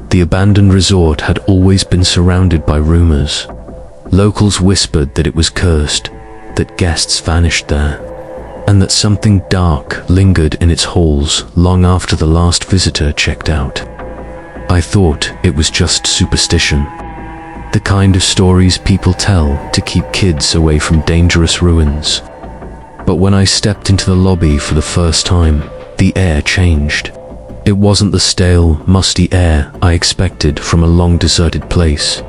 The abandoned resort had always been surrounded by rumors. Locals whispered that it was cursed, that guests vanished there, and that something dark lingered in its halls long after the last visitor checked out. I thought it was just superstition, the kind of stories people tell to keep kids away from dangerous ruins. But when I stepped into the lobby for the first time, the air changed. It wasn't the stale, musty air I expected from a long deserted place.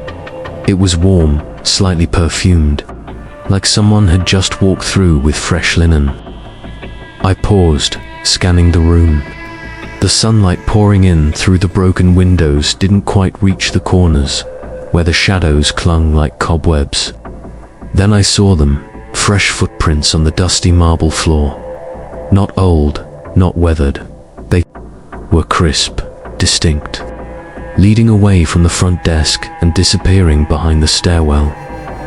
It was warm, slightly perfumed, like someone had just walked through with fresh linen. I paused, scanning the room. The sunlight pouring in through the broken windows didn't quite reach the corners, where the shadows clung like cobwebs. Then I saw them, fresh footprints on the dusty marble floor. Not old, not weathered. They were crisp, distinct, leading away from the front desk and disappearing behind the stairwell.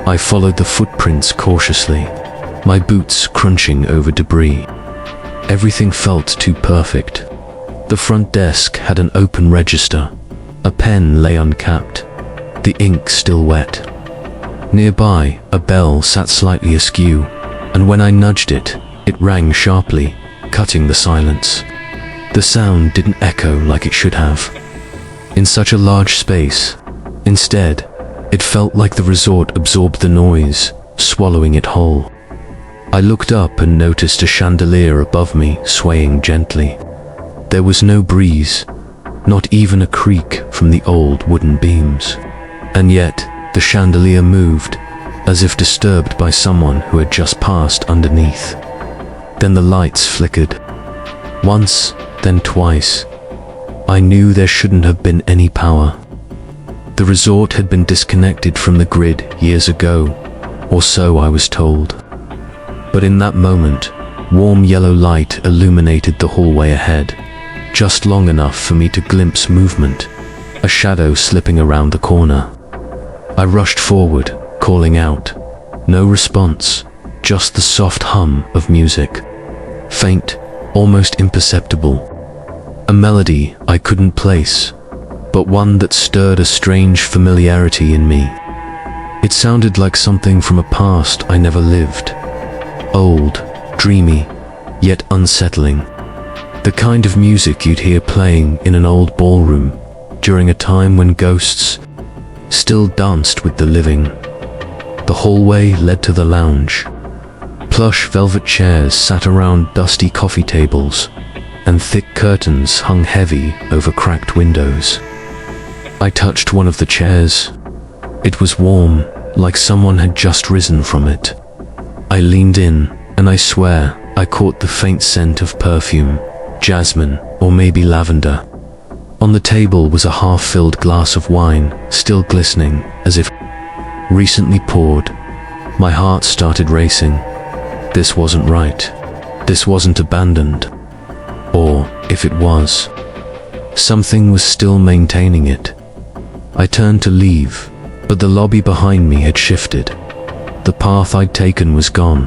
I followed the footprints cautiously, my boots crunching over debris. Everything felt too perfect. The front desk had an open register. A pen lay uncapped, the ink still wet. Nearby, a bell sat slightly askew, and when I nudged it, it rang sharply, cutting the silence. The sound didn't echo like it should have in such a large space. Instead, it felt like the resort absorbed the noise, swallowing it whole. I looked up and noticed a chandelier above me swaying gently. There was no breeze, not even a creak from the old wooden beams. And yet, the chandelier moved, as if disturbed by someone who had just passed underneath. Then the lights flickered. Once, then twice. I knew there shouldn't have been any power. The resort had been disconnected from the grid years ago, or so I was told. But in that moment, warm yellow light illuminated the hallway ahead, just long enough for me to glimpse movement, a shadow slipping around the corner. I rushed forward, calling out. No response, just the soft hum of music. Faint, almost imperceptible. A melody I couldn't place, but one that stirred a strange familiarity in me. It sounded like something from a past I never lived. Old, dreamy, yet unsettling. The kind of music you'd hear playing in an old ballroom during a time when ghosts still danced with the living. The hallway led to the lounge. Plush velvet chairs sat around dusty coffee tables, and thick curtains hung heavy over cracked windows. I touched one of the chairs. It was warm, like someone had just risen from it. I leaned in, and I swear I caught the faint scent of perfume, jasmine, or maybe lavender. On the table was a half-filled glass of wine, still glistening, as if recently poured. My heart started racing. This wasn't right. This wasn't abandoned. Or, if it was, something was still maintaining it. I turned to leave, but the lobby behind me had shifted. The path I'd taken was gone.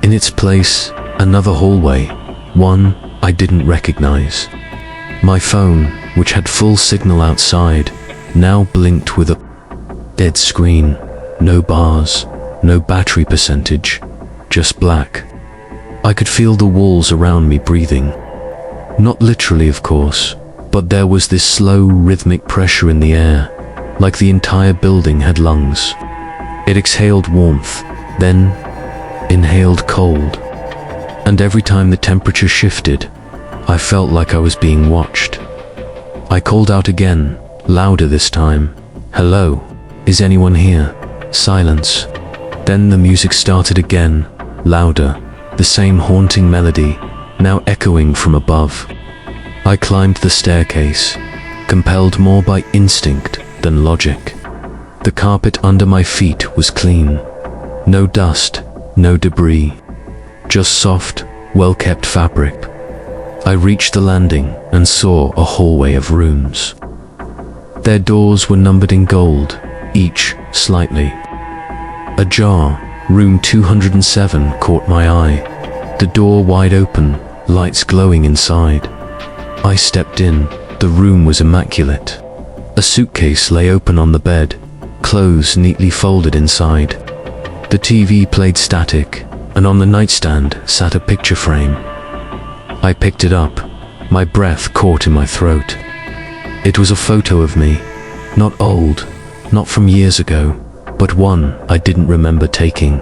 In its place, another hallway, one I didn't recognize. My phone, which had full signal outside, now blinked with a dead screen. No bars, no battery percentage, just black. I could feel the walls around me breathing. Not literally, of course, but there was this slow, rhythmic pressure in the air, like the entire building had lungs. It exhaled warmth, then inhaled cold. And every time the temperature shifted, I felt like I was being watched. I called out again, louder this time. Hello, is anyone here? Silence. Then the music started again, louder, the same haunting melody, now echoing from above. I climbed the staircase, compelled more by instinct than logic. The carpet under my feet was clean. No dust, no debris, just soft, well-kept fabric. I reached the landing and saw a hallway of rooms. Their doors were numbered in gold, each slightly. Ajar, room 207 caught my eye. The door wide open, lights glowing inside. I stepped in. The room was immaculate. A suitcase lay open on the bed, clothes neatly folded inside. The TV played static, and on the nightstand sat a picture frame. I picked it up, my breath caught in my throat. It was a photo of me, not old, not from years ago, but one I didn't remember taking.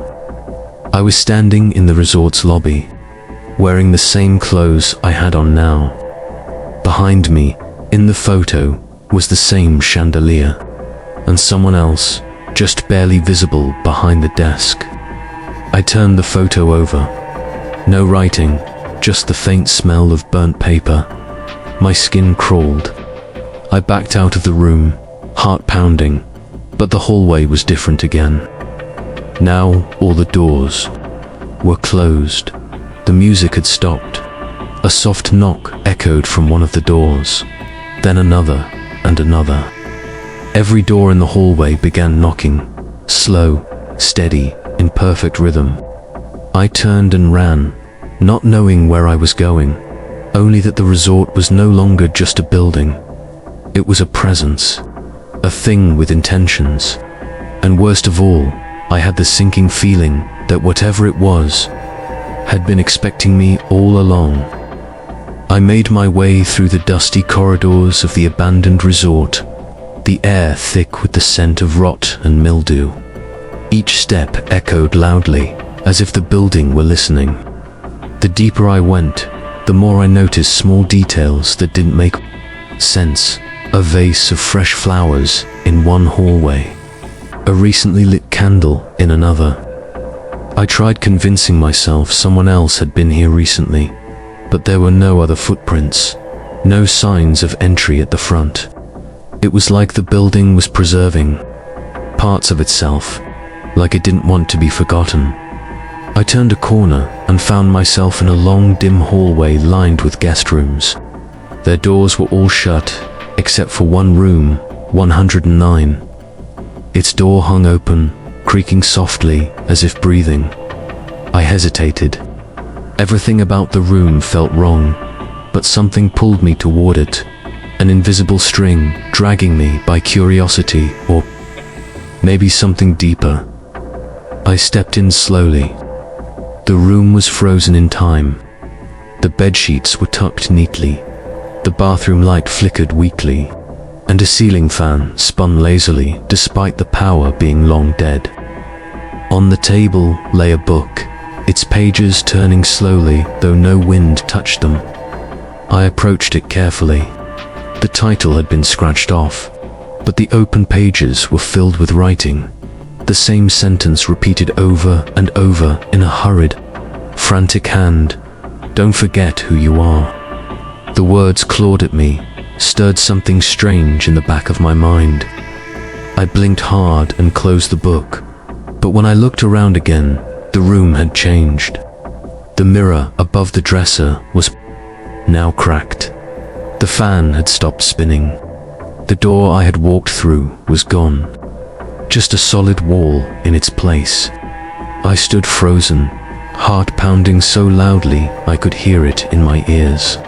I was standing in the resort's lobby, wearing the same clothes I had on now. Behind me, in the photo, was the same chandelier, and someone else, just barely visible behind the desk. I turned the photo over. No writing, just the faint smell of burnt paper. My skin crawled. I backed out of the room, heart pounding, but the hallway was different again. Now all the doors were closed. The music had stopped. A soft knock echoed from one of the doors, then another and another. Every door in the hallway began knocking, slow, steady, in perfect rhythm. I turned and ran, not knowing where I was going, only that the resort was no longer just a building. It was a presence, a thing with intentions. And worst of all, I had the sinking feeling that whatever it was had been expecting me all along. I made my way through the dusty corridors of the abandoned resort, the air thick with the scent of rot and mildew. Each step echoed loudly, as if the building were listening. The deeper I went, the more I noticed small details that didn't make sense. A vase of fresh flowers in one hallway, a recently lit candle in another. I tried convincing myself someone else had been here recently, but there were no other footprints, no signs of entry at the front. It was like the building was preserving parts of itself, like it didn't want to be forgotten. I turned a corner and found myself in a long, dim hallway lined with guest rooms. Their doors were all shut, except for one room, 109. Its door hung open, creaking softly as if breathing. I hesitated. Everything about the room felt wrong, but something pulled me toward it, an invisible string dragging me by curiosity, or maybe something deeper. I stepped in slowly. The room was frozen in time. The bedsheets were tucked neatly. The bathroom light flickered weakly, and a ceiling fan spun lazily despite the power being long dead. On the table lay a book, its pages turning slowly though no wind touched them. I approached it carefully. The title had been scratched off, but the open pages were filled with writing, the same sentence repeated over and over in a hurried, frantic hand. "Don't forget who you are." The words clawed at me, stirred something strange in the back of my mind. I blinked hard and closed the book, but when I looked around again, the room had changed. The mirror above the dresser was now cracked. The fan had stopped spinning. The door I had walked through was gone. Just a solid wall in its place. I stood frozen, heart pounding so loudly I could hear it in my ears.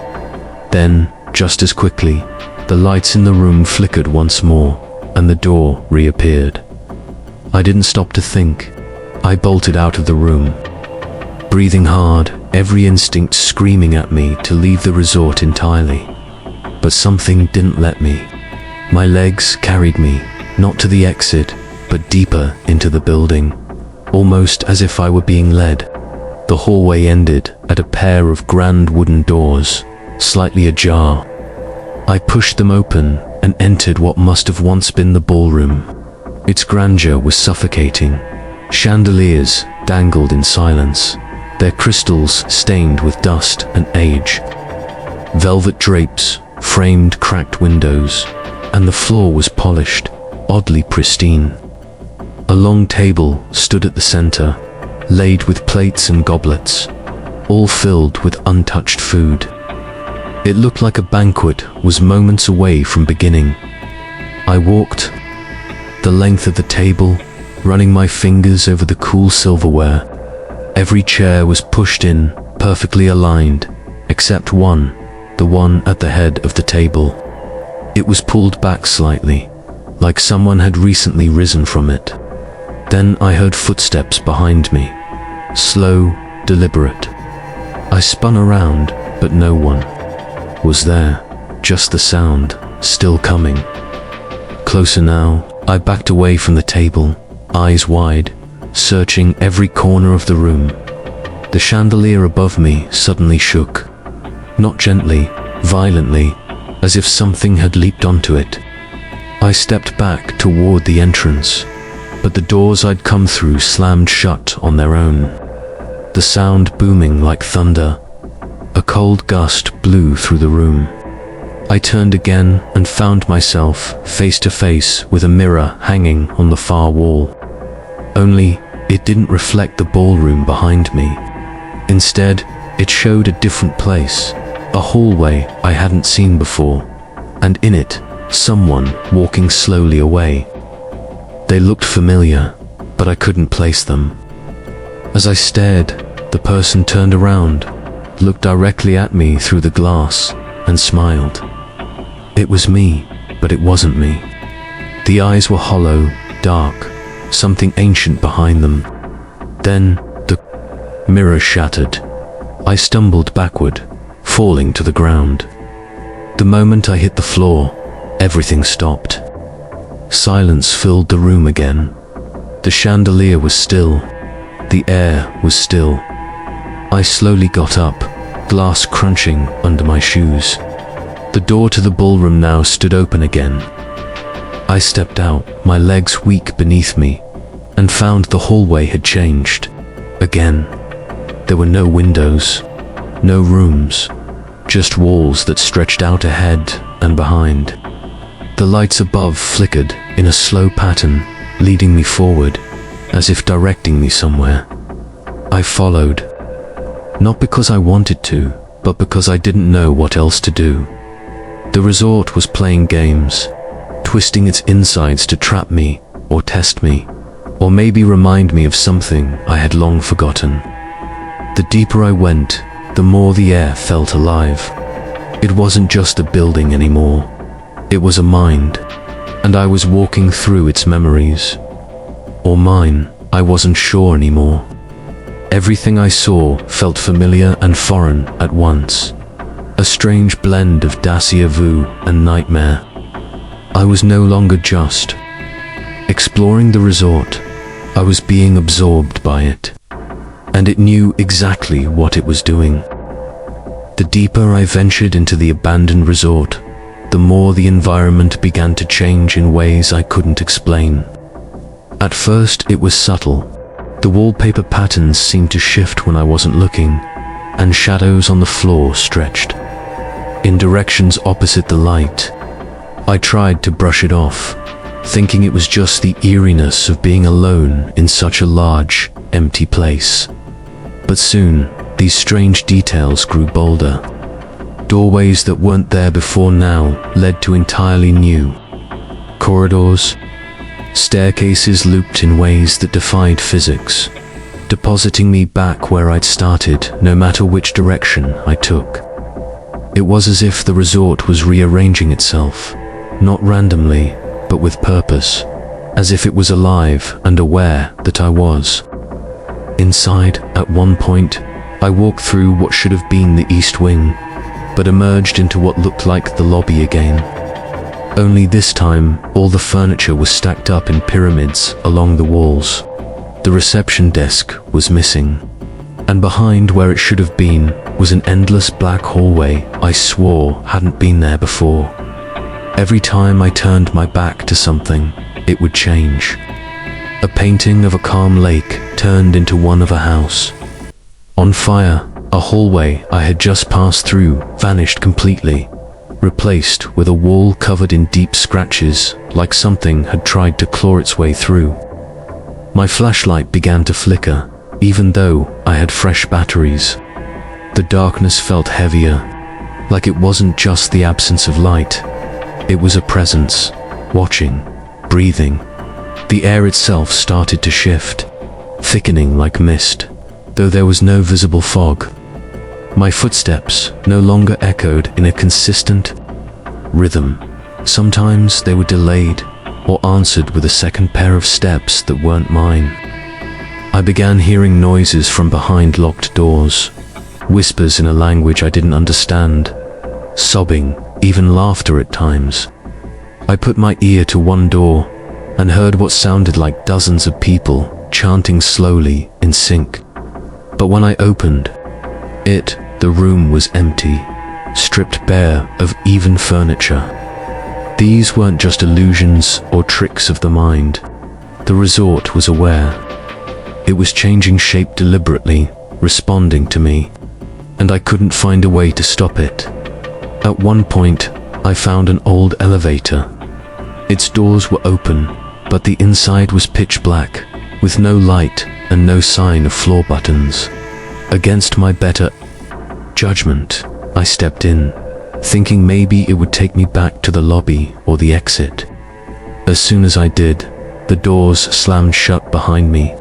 Then, just as quickly, the lights in the room flickered once more, and the door reappeared. I didn't stop to think. I bolted out of the room, breathing hard, every instinct screaming at me to leave the resort entirely. But something didn't let me. My legs carried me, not to the exit, but deeper into the building, almost as if I were being led. The hallway ended at a pair of grand wooden doors, slightly ajar. I pushed them open and entered what must have once been the ballroom. Its grandeur was suffocating. Chandeliers dangled in silence, their crystals stained with dust and age. Velvet drapes framed cracked windows, and the floor was polished, oddly pristine. A long table stood at the center, laid with plates and goblets, all filled with untouched food. It looked like a banquet was moments away from beginning. I walked the length of the table, running my fingers over the cool silverware. Every chair was pushed in, perfectly aligned, except one, the one at the head of the table. It was pulled back slightly, like someone had recently risen from it. Then I heard footsteps behind me, slow, deliberate. I spun around, but no one was there, just the sound, still coming. Closer now, I backed away from the table, eyes wide, searching every corner of the room. The chandelier above me suddenly shook. Not gently, violently, as if something had leaped onto it. I stepped back toward the entrance, but the doors I'd come through slammed shut on their own. The sound booming like thunder. A cold gust blew through the room. I turned again and found myself face to face with a mirror hanging on the far wall. Only, it didn't reflect the ballroom behind me. Instead, it showed a different place, a hallway I hadn't seen before, and in it, someone walking slowly away. They looked familiar, but I couldn't place them. As I stared, the person turned around, looked directly at me through the glass, and smiled. It was me, but it wasn't me. The eyes were hollow, dark, something ancient behind them. Then, the mirror shattered. I stumbled backward, falling to the ground. The moment I hit the floor, everything stopped. Silence filled the room again. The chandelier was still. The air was still. I slowly got up, glass crunching under my shoes. The door to the ballroom now stood open again. I stepped out, my legs weak beneath me, and found the hallway had changed. Again. There were no windows, no rooms, just walls that stretched out ahead and behind. The lights above flickered in a slow pattern, leading me forward, as if directing me somewhere. I followed, not because I wanted to, but because I didn't know what else to do. The resort was playing games, twisting its insides to trap me, or test me, or maybe remind me of something I had long forgotten. The deeper I went, the more the air felt alive. It wasn't just a building anymore. It was a mind, and I was walking through its memories. Or mine, I wasn't sure anymore. Everything I saw felt familiar and foreign at once. A strange blend of déjà vu and nightmare. I was no longer just exploring the resort. I was being absorbed by it. And it knew exactly what it was doing. The deeper I ventured into the abandoned resort, the more the environment began to change in ways I couldn't explain. At first, it was subtle. The wallpaper patterns seemed to shift when I wasn't looking, and shadows on the floor stretched in directions opposite the light. I tried to brush it off, thinking it was just the eeriness of being alone in such a large, empty place. But soon, these strange details grew bolder. Doorways that weren't there before now led to entirely new corridors. Staircases looped in ways that defied physics, depositing me back where I'd started, no matter which direction I took. It was as if the resort was rearranging itself, not randomly, but with purpose, as if it was alive and aware that I was. Inside, at one point, I walked through what should have been the east wing, but emerged into what looked like the lobby again. Only this time, all the furniture was stacked up in pyramids along the walls. The reception desk was missing, and behind where it should have been was an endless black hallway I swore hadn't been there before. Every time I turned my back to something, it would change. A painting of a calm lake turned into one of a house on fire. A hallway I had just passed through vanished completely, replaced with a wall covered in deep scratches, like something had tried to claw its way through. My flashlight began to flicker, even though I had fresh batteries. The darkness felt heavier, like it wasn't just the absence of light. It was a presence, watching, breathing. The air itself started to shift, thickening like mist, though there was no visible fog. My footsteps no longer echoed in a consistent rhythm. Sometimes they were delayed or answered with a second pair of steps that weren't mine. I began hearing noises from behind locked doors, whispers in a language I didn't understand, sobbing, even laughter at times. I put my ear to one door and heard what sounded like dozens of people chanting slowly in sync. But when I opened it, the room was empty, stripped bare of even furniture. These weren't just illusions or tricks of the mind. The resort was aware. It was changing shape deliberately, responding to me, and I couldn't find a way to stop it. At one point, I found an old elevator. Its doors were open, but the inside was pitch black, with no light and no sign of floor buttons. Against my better judgment, I stepped in, thinking maybe it would take me back to the lobby or the exit. As soon as I did, the doors slammed shut behind me.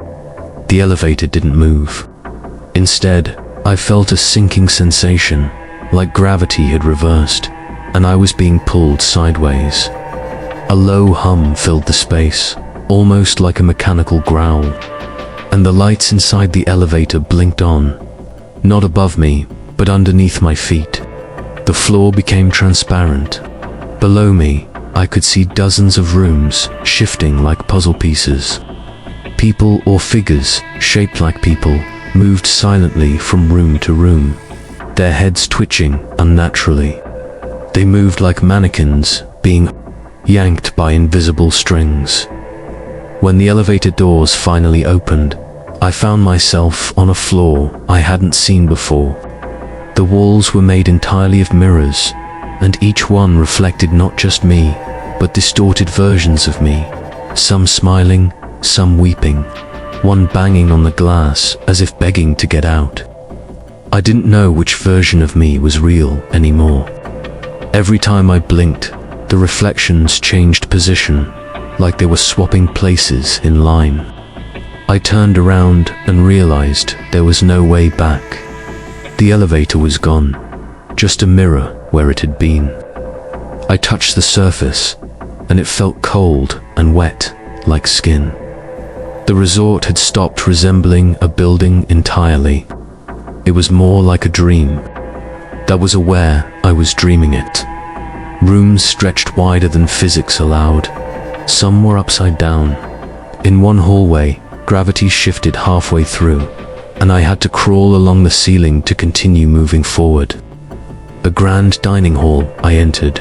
The elevator didn't move. Instead, I felt a sinking sensation, like gravity had reversed, and I was being pulled sideways. A low hum filled the space, almost like a mechanical growl, and the lights inside the elevator blinked on, not above me, but underneath my feet. The floor became transparent. Below me, I could see dozens of rooms shifting like puzzle pieces. People or figures, shaped like people, moved silently from room to room, their heads twitching unnaturally. They moved like mannequins, being yanked by invisible strings. When the elevator doors finally opened, I found myself on a floor I hadn't seen before. The walls were made entirely of mirrors, and each one reflected not just me, but distorted versions of me, some smiling, some weeping, one banging on the glass as if begging to get out. I didn't know which version of me was real anymore. Every time I blinked, the reflections changed position, like they were swapping places in line. I turned around and realized there was no way back. The elevator was gone, just a mirror where it had been. I touched the surface, and it felt cold and wet, like skin. The resort had stopped resembling a building entirely. It was more like a dream that was aware I was dreaming it. Rooms stretched wider than physics allowed. Some were upside down. In one hallway, gravity shifted halfway through, and I had to crawl along the ceiling to continue moving forward. A grand dining hall I entered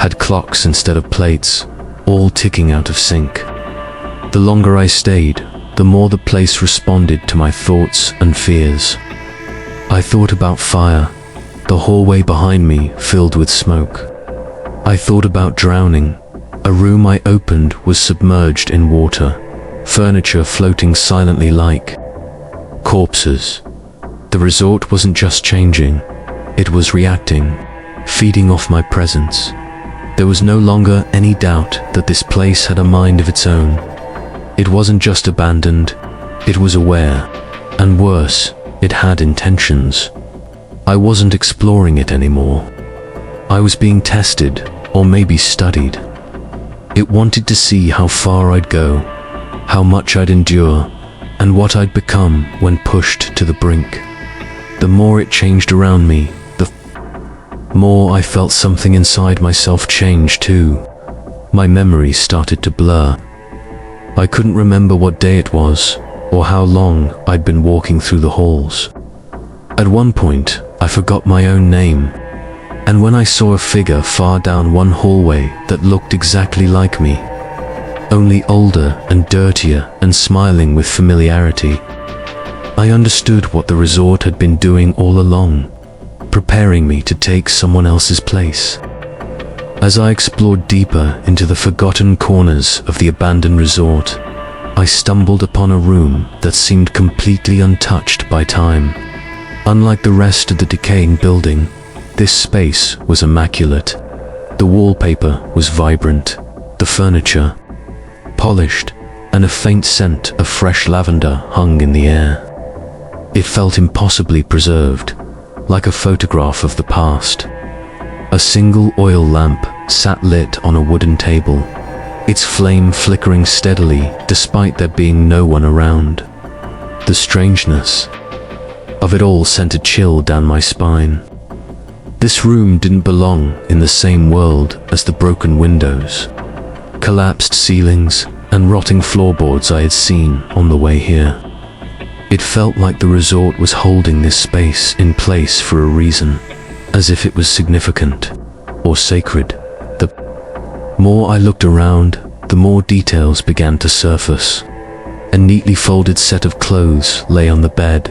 had clocks instead of plates, all ticking out of sync. The longer I stayed, the more the place responded to my thoughts and fears. I thought about fire, the hallway behind me filled with smoke. I thought about drowning. A room I opened was submerged in water, furniture floating silently like corpses. The resort wasn't just changing, it was reacting, feeding off my presence. There was no longer any doubt that this place had a mind of its own. It wasn't just abandoned, it was aware, and worse, it had intentions. I wasn't exploring it anymore. I was being tested, or maybe studied. It wanted to see how far I'd go, how much I'd endure, and what I'd become when pushed to the brink. The more it changed around me, the more I felt something inside myself change too. My memories started to blur. I couldn't remember what day it was, or how long I'd been walking through the halls. At one point, I forgot my own name, and when I saw a figure far down one hallway that looked exactly like me, only older and dirtier and smiling with familiarity, I understood what the resort had been doing all along, preparing me to take someone else's place. As I explored deeper into the forgotten corners of the abandoned resort, I stumbled upon a room that seemed completely untouched by time. Unlike the rest of the decaying building, this space was immaculate. The wallpaper was vibrant, the furniture polished, and a faint scent of fresh lavender hung in the air. It felt impossibly preserved, like a photograph of the past. A single oil lamp sat lit on a wooden table, its flame flickering steadily despite there being no one around. The strangeness of it all sent a chill down my spine. This room didn't belong in the same world as the broken windows, collapsed ceilings, and rotting floorboards I had seen on the way here. It felt like the resort was holding this space in place for a reason, as if it was significant or sacred. The more I looked around, the more details began to surface. A neatly folded set of clothes lay on the bed,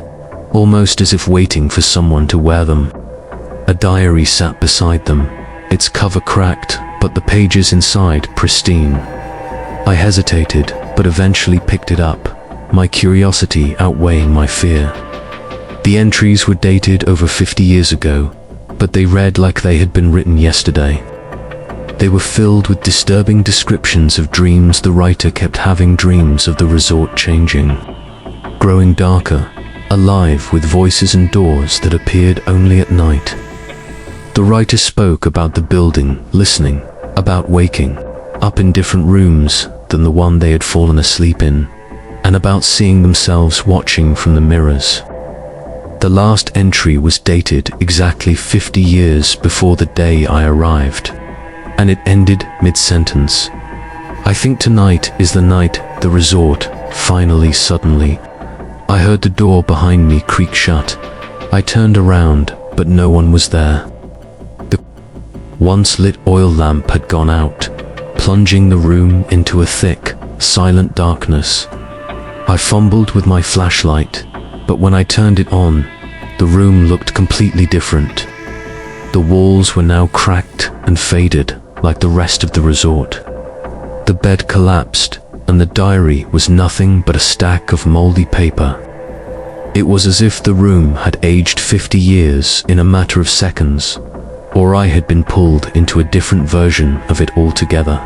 almost as if waiting for someone to wear them. A diary sat beside them, its cover cracked, but the pages inside pristine. I hesitated, but eventually picked it up, my curiosity outweighing my fear. The entries were dated over 50 years ago, but they read like they had been written yesterday. They were filled with disturbing descriptions of dreams. The writer kept having dreams of the resort changing, growing darker, alive with voices and doors that appeared only at night. The writer spoke about the building, listening, about waking up in different rooms than the one they had fallen asleep in, and about seeing themselves watching from the mirrors. The last entry was dated exactly 50 years before the day I arrived, and it ended mid-sentence. I think tonight is the night, the resort, finally. Suddenly, I heard the door behind me creak shut. I turned around, but no one was there. The once lit oil lamp had gone out, plunging the room into a thick, silent darkness. I fumbled with my flashlight, but when I turned it on, the room looked completely different. The walls were now cracked and faded, like the rest of the resort. The bed collapsed, and the diary was nothing but a stack of moldy paper. It was as if the room had aged 50 years in a matter of seconds, or I had been pulled into a different version of it altogether.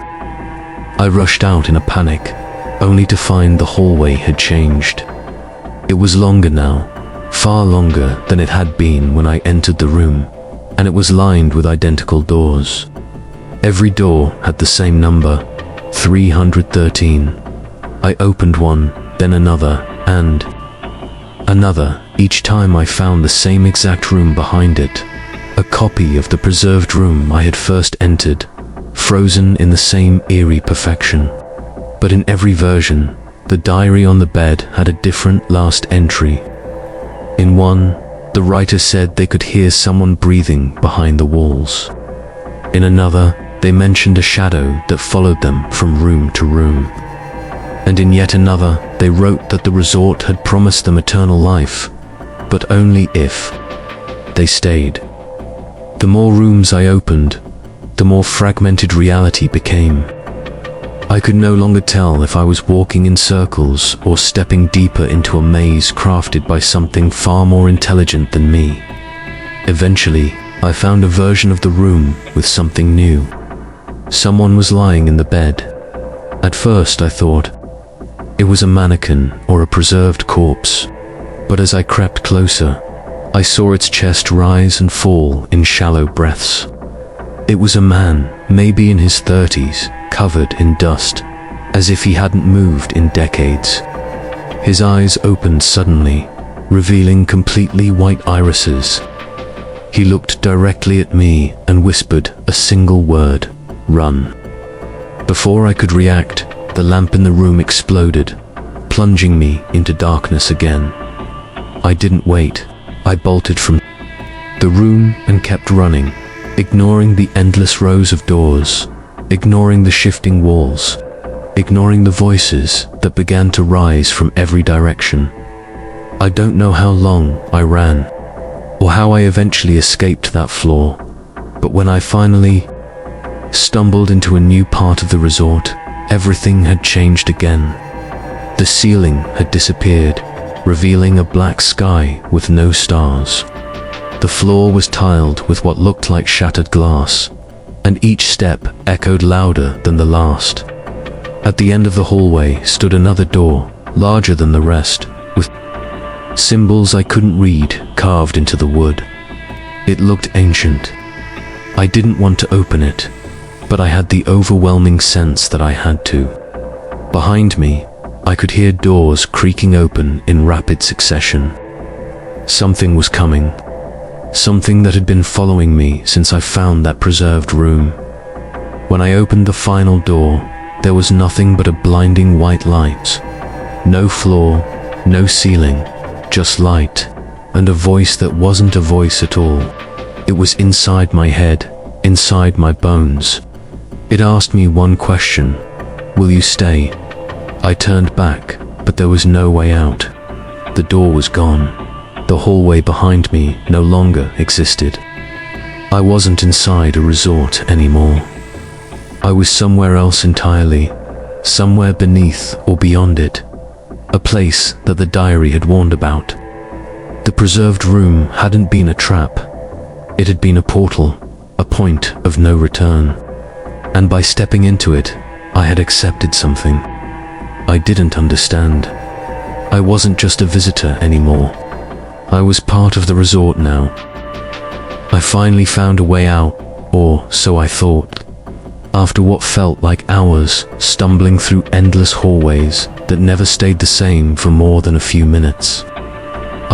I rushed out in a panic, only to find the hallway had changed. It was longer now, far longer than it had been when I entered the room, and it was lined with identical doors. Every door had the same number, 313. I opened one, then another, and another. Each time I found the same exact room behind it, a copy of the preserved room I had first entered, frozen in the same eerie perfection. But in every version, the diary on the bed had a different last entry. In one, the writer said they could hear someone breathing behind the walls. In another, they mentioned a shadow that followed them from room to room. And in yet another, they wrote that the resort had promised them eternal life, but only if they stayed. The more rooms I opened, the more fragmented reality became. I could no longer tell if I was walking in circles or stepping deeper into a maze crafted by something far more intelligent than me. Eventually, I found a version of the room with something new. Someone was lying in the bed. At first I thought it was a mannequin or a preserved corpse, but as I crept closer, I saw its chest rise and fall in shallow breaths. It was a man, maybe in his 30s, covered in dust, as if he hadn't moved in decades. His eyes opened suddenly, revealing completely white irises. He looked directly at me and whispered a single word: "Run." Before I could react, the lamp in the room exploded, plunging me into darkness again. I didn't wait. I bolted from the room and kept running, ignoring the endless rows of doors, ignoring the shifting walls, ignoring the voices that began to rise from every direction. I don't know how long I ran, or how I eventually escaped that floor, but when I finally stumbled into a new part of the resort, everything had changed again. The ceiling had disappeared, revealing a black sky with no stars. The floor was tiled with what looked like shattered glass, and each step echoed louder than the last. At the end of the hallway stood another door, larger than the rest, with symbols I couldn't read carved into the wood. It looked ancient. I didn't want to open it, but I had the overwhelming sense that I had to. Behind me, I could hear doors creaking open in rapid succession. Something was coming. Something that had been following me since I found that preserved room. When I opened the final door, there was nothing but a blinding white light. No floor, no ceiling, just light, and a voice that wasn't a voice at all. It was inside my head, inside my bones. It asked me one question: will you stay? I turned back, but there was no way out. The door was gone. The hallway behind me no longer existed. I wasn't inside a resort anymore. I was somewhere else entirely, somewhere beneath or beyond it, a place that the diary had warned about. The preserved room hadn't been a trap. It had been a portal, a point of no return. And by stepping into it, I had accepted something I didn't understand. I wasn't just a visitor anymore. I was part of the resort now. I finally found a way out, or so I thought. After what felt like hours stumbling through endless hallways that never stayed the same for more than a few minutes.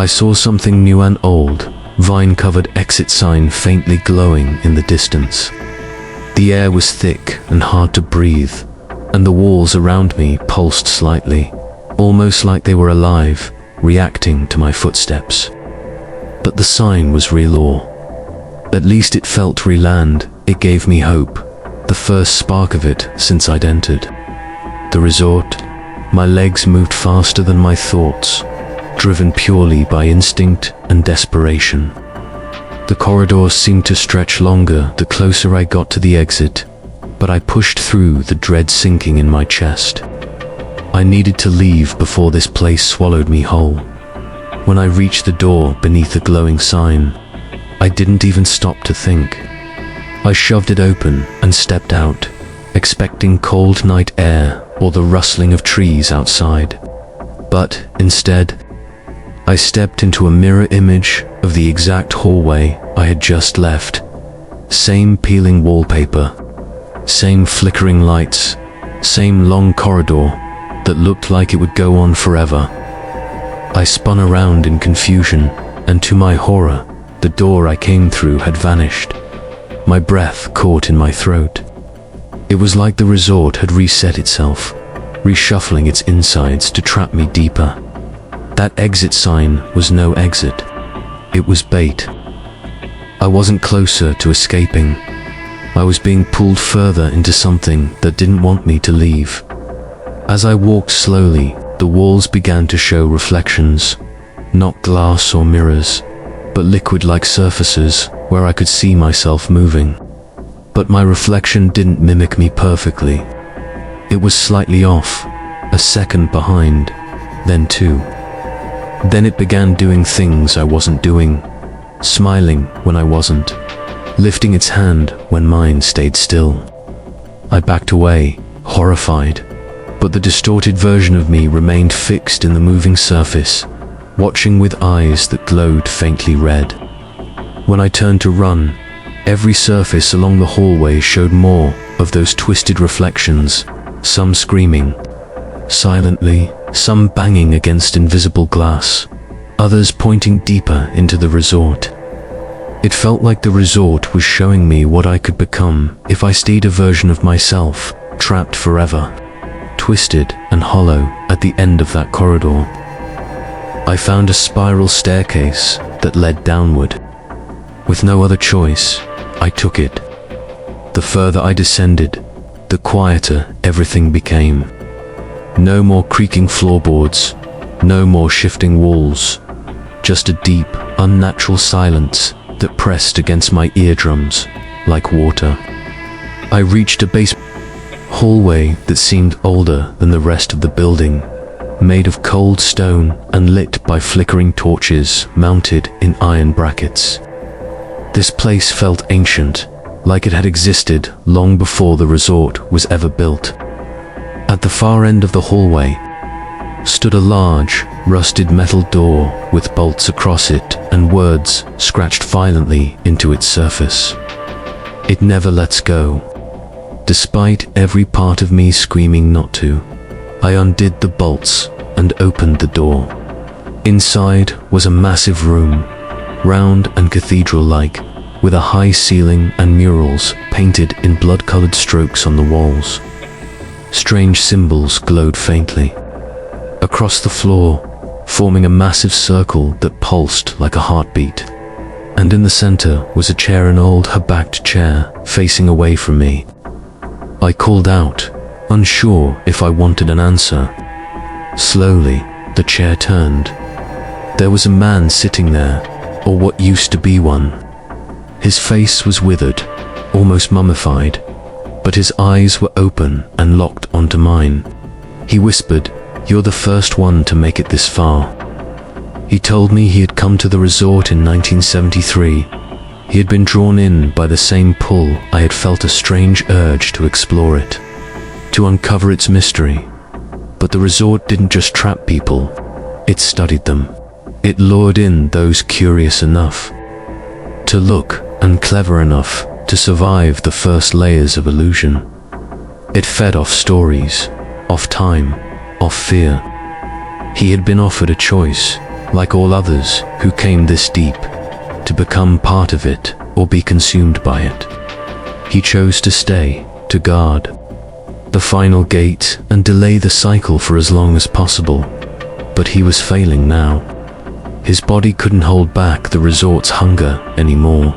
I saw something new and old, vine-covered exit sign faintly glowing in the distance. The air was thick and hard to breathe, and the walls around me pulsed slightly, almost like they were alive, reacting to my footsteps. But the sign was real ore. At least it felt real, and it gave me hope, the first spark of it since I'd entered. The resort, my legs moved faster than my thoughts, driven purely by instinct and desperation. The corridors seemed to stretch longer the closer I got to the exit, but I pushed through the dread sinking in my chest. I needed to leave before this place swallowed me whole. When I reached the door beneath the glowing sign, I didn't even stop to think. I shoved it open and stepped out, expecting cold night air or the rustling of trees outside. But instead, I stepped into a mirror image of the exact hallway I had just left. Same peeling wallpaper, same flickering lights, same long corridor that looked like it would go on forever. I spun around in confusion, and to my horror, the door I came through had vanished. My breath caught in my throat. It was like the resort had reset itself, reshuffling its insides to trap me deeper. That exit sign was no exit. It was bait. I wasn't closer to escaping. I was being pulled further into something that didn't want me to leave. As I walked slowly, the walls began to show reflections, not glass or mirrors, but liquid-like surfaces where I could see myself moving. But my reflection didn't mimic me perfectly. It was slightly off, a second behind, then two. Then it began doing things I wasn't doing, smiling when I wasn't, lifting its hand when mine stayed still. I backed away, horrified, but the distorted version of me remained fixed in the moving surface, watching with eyes that glowed faintly red. When I turned to run, every surface along the hallway showed more of those twisted reflections, some screaming silently, some banging against invisible glass, others pointing deeper into the resort. It felt like the resort was showing me what I could become if I stayed a version of myself, trapped forever, twisted and hollow at the end of that corridor. I found a spiral staircase that led downward. With no other choice, I took it. The further I descended, the quieter everything became. No more creaking floorboards, no more shifting walls, just a deep, unnatural silence that pressed against my eardrums like water. I reached a base hallway that seemed older than the rest of the building, made of cold stone and lit by flickering torches mounted in iron brackets. This place felt ancient, like it had existed long before the resort was ever built. At the far end of the hallway stood a large, rusted metal door with bolts across it and words scratched violently into its surface. It never lets go. Despite every part of me screaming not to, I undid the bolts and opened the door. Inside was a massive room, round and cathedral-like, with a high ceiling and murals painted in blood-colored strokes on the walls. Strange symbols glowed faintly. Across the floor, forming a massive circle that pulsed like a heartbeat. And in the center was a chair, an old her-backed chair, facing away from me. I called out, unsure if I wanted an answer. Slowly, the chair turned. There was a man sitting there, or what used to be one. His face was withered, almost mummified, but his eyes were open and locked onto mine. He whispered, "You're the first one to make it this far." He told me he had come to the resort in 1973. He had been drawn in by the same pull. I had felt a strange urge to explore it, to uncover its mystery. But the resort didn't just trap people, it studied them. It lured in those curious enough to look and clever enough to survive the first layers of illusion. It fed off stories, off time, off fear. He had been offered a choice, like all others who came this deep, to become part of it or be consumed by it. He chose to stay, to guard the final gate and delay the cycle for as long as possible. But he was failing now. His body couldn't hold back the resort's hunger anymore.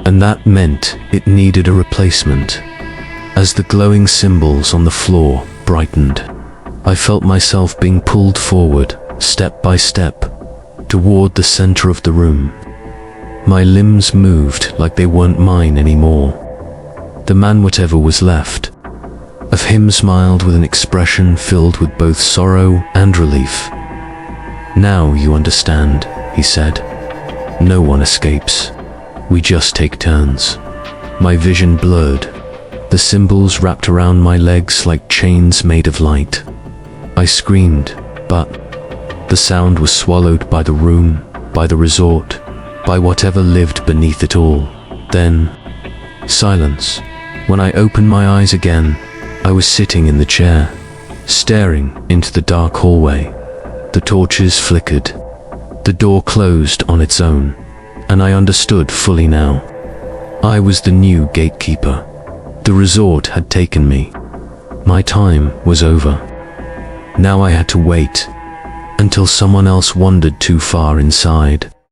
And that meant it needed a replacement. As the glowing symbols on the floor brightened, I felt myself being pulled forward, step by step, toward the center of the room. My limbs moved like they weren't mine anymore. The man, whatever was left of him, smiled with an expression filled with both sorrow and relief. "Now you understand," he said. "No one escapes. We just take turns." My vision blurred. The symbols wrapped around my legs like chains made of light. I screamed, but the sound was swallowed by the room, by the resort, by whatever lived beneath it all. Then, silence. When I opened my eyes again, I was sitting in the chair, staring into the dark hallway. The torches flickered. The door closed on its own, and I understood fully now. I was the new gatekeeper. The resort had taken me. My time was over. Now I had to wait until someone else wandered too far inside.